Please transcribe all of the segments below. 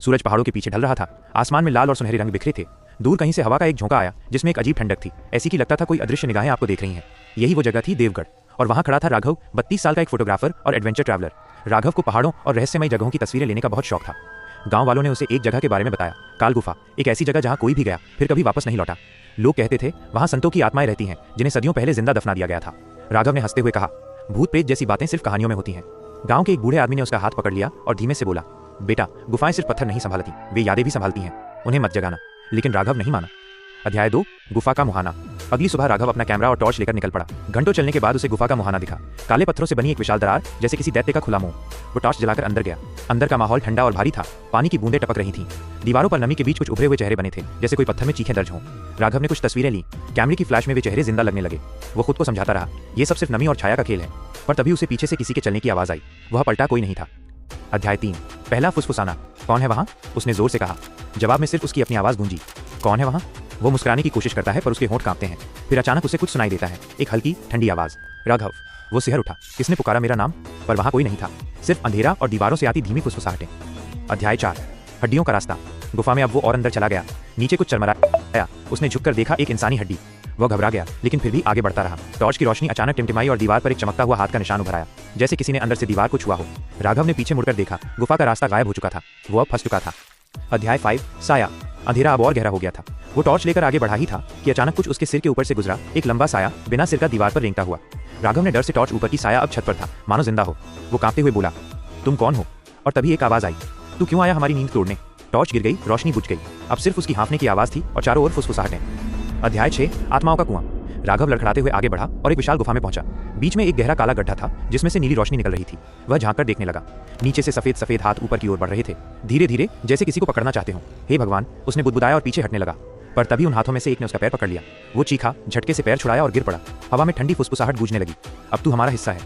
सूरज पहाड़ों के पीछे ढल रहा था। आसमान में लाल और सुनहरे रंग बिखरे थे। दूर कहीं से हवा का एक झोंका आया जिसमें एक अजीब ठंडक थी, ऐसी कि लगता था कोई अदृश्य निगाहें आपको देख रही हैं। यही वो जगह थी, देवगढ़। और वहां खड़ा था राघव, 32 साल का एक फोटोग्राफर और एडवेंचर ट्रैवलर। राघव को पहाड़ों और रहस्यमय जगहों की तस्वीरें लेने का बहुत शौक था। गांव वालों ने उसे एक जगह के बारे में बताया, काल गुफा, एक ऐसी जगह जहां कोई भी गया फिर कभी वापस नहीं लौटा। लोग कहते थे वहां संतों की आत्माएं रहती हैं जिन्हें सदियों पहले जिंदा दफना दिया गया था। राघव ने हंसते हुए कहा, भूत प्रेत जैसी बातें सिर्फ कहानियों में होती हैं। गांव के एक बूढ़े आदमी ने उसका हाथ पकड़ लिया और धीमे से बोला, बेटा, गुफाएं सिर्फ पत्थर नहीं संभालती, वे यादें भी संभालती हैं, उन्हें मत जगाना। लेकिन राघव नहीं माना। अध्याय 2, गुफा का मुहाना। अगली सुबह राघव अपना कैमरा और टॉर्च लेकर निकल पड़ा। घंटों चलने के बाद उसे गुफा का मुहाना दिखा। काले पत्थरों से बनी एक विशाल दरार, जैसे किसी दैत्य का खुला मुंह। वो टॉर्च जलाकर अंदर गया। अंदर का माहौल ठंडा और भारी था। पानी की बूंदें टपक रही थीं। दीवारों पर नमी के बीच कुछ उभरे हुए चेहरे बने थे, जैसे कोई पत्थर में चीखें दर्ज हों। राघव ने कुछ तस्वीरें ली। कैमरे की फ्लैश में वे चेहरे जिंदा लगने लगे। वो खुद को समझाता रहा, ये सब सिर्फ नमी और छाया का खेल है। पर तभी उसे पीछे से किसी के चलने की आवाज आई। वह पलटा, कोई नहीं था। अध्याय 3, पहला फुसफुसाना। कौन है वहां? उसने जोर से कहा। जवाब में सिर्फ उसकी अपनी आवाज गूंजी। कौन है वहां? वो मुस्कुराने की कोशिश करता है पर उसके होंठ कांपते हैं। फिर अचानक उसे कुछ सुनाई देता है, एक हल्की ठंडी आवाज, राघव। वो सिहर उठा। किसने पुकारा मेरा नाम? पर वहां कोई नहीं था, सिर्फ अंधेरा और दीवारों से आती धीमी फुसफुसाहटें। अध्याय 4, हड्डियों का रास्ता। गुफा में अब वो और अंदर चला गया। नीचे कुछ चरमराया। उसने झुककर देखा, एक इंसानी हड्डी। वह घबरा गया, लेकिन फिर भी आगे बढ़ता रहा। टॉर्च की रोशनी अचानक टिमटिमाई और दीवार पर एक चमकता हुआ हाथ का निशान उभर आया, जैसे किसी ने अंदर से दीवार को छुआ हो। राघव ने पीछे मुड़कर देखा। गुफा का रास्ता गायब हो चुका था। वो अब फंस चुका था। अध्याय 5, साया। अंधेरा अब और गहरा हो गया था। वो टॉर्च लेकर आगे बढ़ा ही था कि अचानक कुछ उसके सिर के ऊपर से गुजरा, एक लंबा साया, बिना सिर का दीवार पर रेंगता हुआ। राघव ने डर से टॉर्च ऊपर की, साया अब छत पर था, मानो जिंदा हो। वो कांपते हुए बोला, तुम कौन हो? और तभी एक आवाज आई, तू क्यों आया हमारी नींद तोड़ने? टॉर्च गिर गई, रोशनी बुझ गई। अब सिर्फ उसकी हाँफने की आवाज थी और चारों ओर फुसफुसाहटें। अध्याय 6, आत्माओं का कुआं। राघव लड़खड़ाते हुए आगे बढ़ा और एक विशाल गुफा में पहुंचा। बीच में एक गहरा काला गड्ढा था जिसमें से नीली रोशनी निकल रही थी। वह झांककर देखने लगा। नीचे से सफेद सफेद हाथ ऊपर की ओर बढ़ रहे थे, धीरे धीरे, जैसे किसी को पकड़ना चाहते हों। हे भगवान, उसने बुदबुदाया और पीछे हटने लगा। पर तभी उन हाथों में से एक ने उसका पैर पकड़ लिया। वो चीखा, झटके से पैर छुड़ाया और गिर पड़ा। हवा में ठंडी फुसफुसाहट गूंजने लगी, अब तू हमारा हिस्सा है।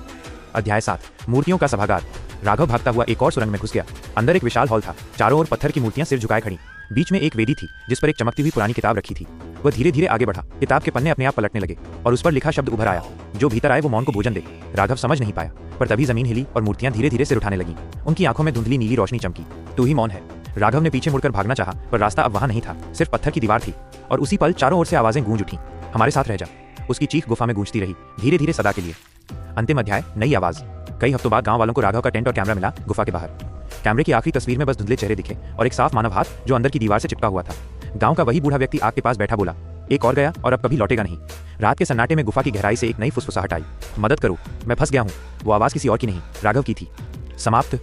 अध्याय 7, मूर्तियों का सभागार। राघव भागता हुआ एक और सुरंग में घुस गया। अंदर एक विशाल हॉल था, चारों ओर पत्थर की मूर्तियां सिर झुकाए खड़ी। बीच में एक वेदी थी जिस पर एक चमकती हुई पुरानी किताब रखी थी। वह धीरे धीरे आगे बढ़ा। किताब के पन्ने अपने आप पलटने लगे और उस पर लिखा शब्द उभर आया, जो भीतर आए वो मौन को भोजन दे। राघव समझ नहीं पाया, पर तभी जमीन हिली और मूर्तियां धीरे धीरे सिर उठाने लगीं। उनकी आंखों में धुंधली नीली रोशनी चमकी। तू ही मौन है। राघव ने पीछे मुड़कर भागना चाहा, पर रास्ता अब वहां नहीं था, सिर्फ पत्थर की दीवार थी। और उसी पल चारों ओर से आवाजें गूंज उठी, हमारे साथ रह जा। उसकी चीख गुफा में गूंजती रही, धीरे धीरे सदा के लिए। अंतिम अध्याय, नई आवाज। कई हफ्तों बाद गांव वालों को राघव का टेंट और कैमरा मिला गुफा के बाहर। कैमरे की आखिरी तस्वीर में बस धुंधले चेहरे दिखे और एक साफ मानव हाथ जो अंदर की दीवार से चिपका हुआ था। गांव का वही बूढ़ा व्यक्ति आग के पास बैठा बोला, एक और गया और अब कभी लौटेगा नहीं। रात के सन्नाटे में गुफा की गहराई से एक नई फुसफुसाहट आई, मदद करो, मैं फंस गया हूँ। वो आवाज किसी और की नहीं, राघव की थी। समाप्त।